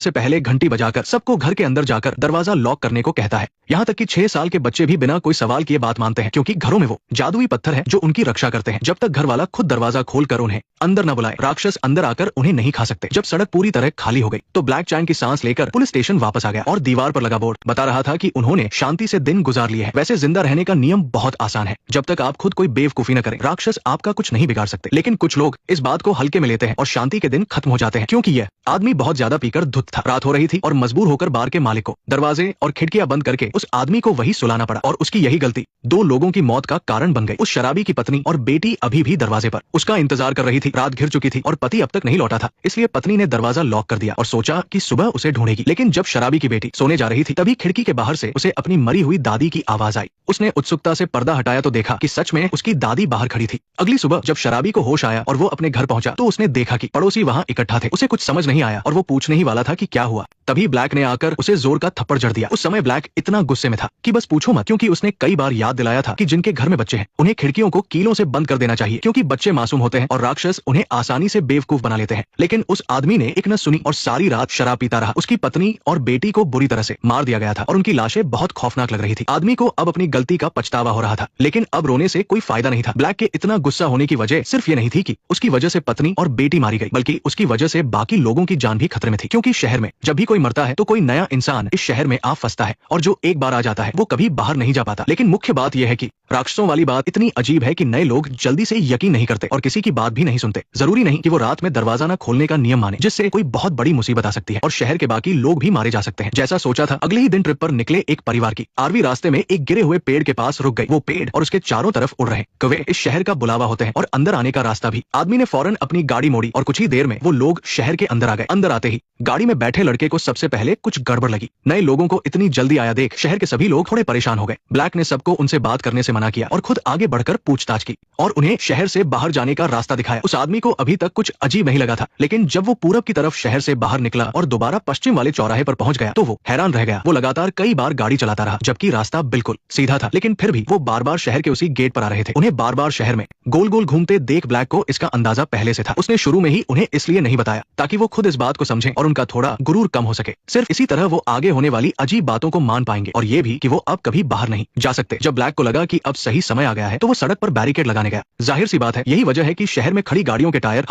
से पहले घंटी बजाकर सबको घर के अंदर जाकर दरवाजा लॉक करने को कहता है। यहाँ तक कि 6 साल के बच्चे भी बिना कोई सवाल किए बात मानते हैं, क्योंकि घरों में वो जादुई पत्थर है जो उनकी रक्षा करते हैं। जब तक घर वाला खुद दरवाजा खोलकर उन्हें अंदर न बुलाए, राक्षस अंदर आकर उन्हें नहीं खा सकते। जब सड़क पूरी तरह खाली हो गई तो ब्लैक चैन की सांस लेकर पुलिस स्टेशन वापस आ गया और दीवार पर लगा बोर्ड बता रहा था कि उन्होंने शांति से दिन गुजार लिए हैं। वैसे जिंदा रहने का नियम बहुत आसान है, जब तक आप खुद कोई बेवकूफी न करें, राक्षस आपका कुछ नहीं बिगाड़ सकते। लेकिन कुछ लोग इस बात को हल्के में लेते हैं और शांति के दिन खत्म हो जाते हैं, क्योंकि यह आदमी बहुत ज्यादा पीकर धुत था। रात हो रही थी और मजबूर होकर बार के मालिक को दरवाजे और खिड़कियां बंद करके उस आदमी को वही सुलाना पड़ा और उसकी यही गलती 2 लोगों की मौत का कारण बन गई। उस शराबी की पत्नी और बेटी अभी भी दरवाजे पर उसका इंतजार कर रही थी। रात घिर चुकी थी और पति अब तक नहीं लौटा था, इसलिए पत्नी ने दरवाजा लॉक कर दिया और सोचा कि सुबह उसे ढूंढेगी। लेकिन जब शराबी की बेटी सोने जा रही थी तभी खिड़की के बाहर से उसे अपनी मरी हुई दादी की आवाज आई। उसने उत्सुकता से पर्दा हटाया तो देखा कि सच में उसकी दादी बाहर खड़ी थी। अगली सुबह जब शराबी को होश आया और वो अपने घर पहुंचा तो उसने देखा कि पड़ोसी वहां इकट्ठा थे। उसे कुछ समझ नहीं आया और वो पूछने ही वाला था कि क्या हुआ, तभी ब्लैक ने आकर उसे जोर का थप्पड़ जड़ दिया। उस समय ब्लैक इतना गुस्से में था कि बस पूछो मत, क्योंकि उसने कई बार याद दिलाया था कि जिनके घर में बच्चे हैं उन्हें खिड़कियों को कीलों से बंद कर देना चाहिए, क्योंकि बच्चे मासूम होते हैं और राक्षस उन्हें आसानी से बेवकूफ बना लेते हैं। लेकिन उस आदमी ने एक न सुनी और सारी रात शराब पीता रहा। उसकी पत्नी और बेटी को बुरी तरह से मार दिया गया था और उनकी लाशें बहुत खौफनाक लग रही थी। आदमी को अब अपनी गलती का पछतावा हो रहा था, लेकिन अब रोने से कोई फायदा नहीं था। ब्लैक के इतना गुस्सा होने की वजह सिर्फ ये नहीं थी कि उसकी वजह से पत्नी और बेटी मारी गई, बल्कि उसकी वजह से बाकी लोगों की जान भी खतरे में थी। क्योंकि शहर में जब भी कोई मरता है तो कोई नया इंसान इस शहर में आ फंसता है और जो एक बार आ जाता है वो कभी बाहर नहीं जा पाता। लेकिन मुख्य बात यह है कि राक्षसों वाली बात इतनी अजीब है कि नए लोग जल्दी से यकीन नहीं करते और किसी की बात भी नहीं सुनते। जरूरी नहीं कि वो रात में दरवाजा न खोलने का नियम माने, जिससे कोई बहुत बड़ी मुसीबत आ सकती है और शहर के बाकी लोग भी मारे जा सकते हैं। जैसा सोचा था, अगले ही दिन ट्रिप पर निकले एक परिवार की आरवी रास्ते में एक गिरे हुए पेड़ के पास रुक गई। वो पेड़ और उसके चारों तरफ उड़ रहे कौवे इस शहर का बुलावा होते हैं और अंदर आने का रास्ता भी। आदमी ने फौरन अपनी गाड़ी मोड़ी और कुछ ही देर में वो लोग शहर के अंदर आ गए। अंदर आते ही गाड़ी में बैठे लड़के को सबसे पहले कुछ गड़बड़ लगी। नए लोगों को इतनी जल्दी आया देख शहर के सभी लोग थोड़े परेशान हो गए। ब्लैक ने सबको उनसे बात करने से मना किया और खुद आगे बढ़कर पूछताछ की और उन्हें शहर से बाहर जाने का रास्ता दिखाया। उस आदमी को अभी तक कुछ अजीब नहीं लगा था, लेकिन जब वो पूरब की तरफ शहर से बाहर निकला और दोबारा पश्चिम वाले चौराहे पर पहुंच गया तो वो हैरान रह गया। वो लगातार कई बार गाड़ी चलाता रहा, जबकि रास्ता बिल्कुल सीधा था, लेकिन फिर भी वो बार बार शहर के उसी गेट पर आ रहे थे। उन्हें बार बार शहर में गोल गोल घूमते देख ब्लैक को इसका अंदाजा पहले से था। उसने शुरू में ही उन्हें इसलिए नहीं बताया ताकि वो खुद इस बात को समझें और उनका थोड़ा गुरूर कम हो सके। सिर्फ इसी तरह वो आगे होने वाली अजीब बातों को मान पाएंगे और ये भी कि वो अब कभी बाहर नहीं जा सकते। जब ब्लैक को लगा कि अब सही समय आ गया है तो वो सड़क पर बैरिकेड लगाने गया। जाहिर सी बात है, यही वजह है कि शहर में खड़ी गाड़ियों के टायर